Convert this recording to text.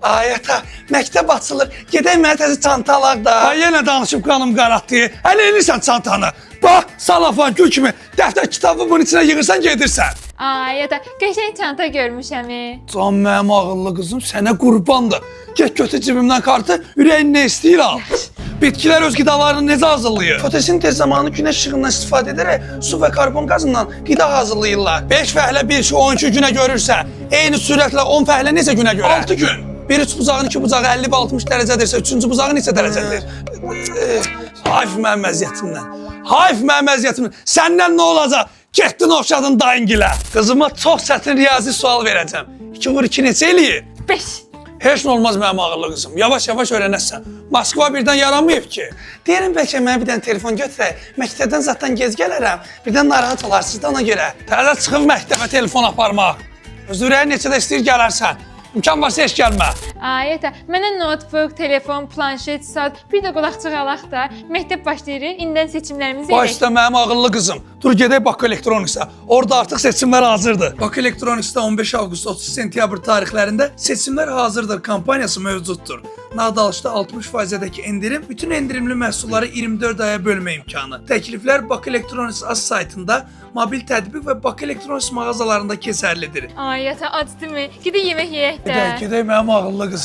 Ay ata, məktəb açılır. Gedək mənə təzə çanta alaq da. Ay yenə danışıb qanım qaratdı. Hələ eləyirsən çantanı. Bax, salafan gül kimi dəftər kitabı bunun içinə yığırsan gedirsən. Ay ata, qəşəng çanta görmüşəm. Can mənim ağıllı qızım, sənə qurbandır. Get götür cibimdən kartı, ürəyin nə istəyir al. Bitkilər öz qidalarını necə hazırlayır? Fotosintez zamanı günəş işığından istifadə edərək su və karbon qazından qida hazırlayırlar. 5 fəhlə bir işi 12 günə görürsə, eyni sürətlə 10 fəhlə necə günə görər? 6 gün. Bir üç bucağın iki bucağı 50-60 dərəcədirsə, üçüncü bucağı neçə dərəcədir? Hayf mənim əziyyətimdən. Hayf mənim əziyyətimdən. Səndən nə olacaq? Getdin oxşadın dayıngilə. Qızıma çox çətin riyazi sual verəcəm. 2 vur 2 neçə eləyir? 5. Heç nə olmaz mənim ağıllı qızım. Yavaş-yavaş öyrənəsən. Moskva birdən yaranmayıb ki. Deyirəm bəlkə mənə bir dənə telefon götürək. Məktəbdən zaten gec gələrəm. Birdən narahat olarsınız da ona görə. Təzə çıxıb məktəbə telefon aparmaq. Öz ürəyin neçədə istəyir gələrsən. İmkan varsa heç gəlmə. Ay ata, mənə notebook, telefon, planşet, saat, bir də qulaqçıq alaq da. Məktəb başlayır, indidən seçimlərimizi edək. Başda mənim ağıllı qızım. Dur gedək Bakı Elektroniksə. Orada artıq seçimlər hazırdır. Bakı Elektroniksə 15 avqust 30 sentyabr tarixlərində seçimlər hazırdır kampaniyası mövcuddur. Nağdalışda 60%-dəki endirim, bütün endirimli məhsulları 24 aya bölmə imkanı. Təkliflər Bakı Elektroniks az saytında, mobil tətbiq və Bakı Elektroniks mağazalarında keçərlidir. Ay ata, acıdı mı? Gedək yemək yeyək də. Gedək mənim ağıllı qızım.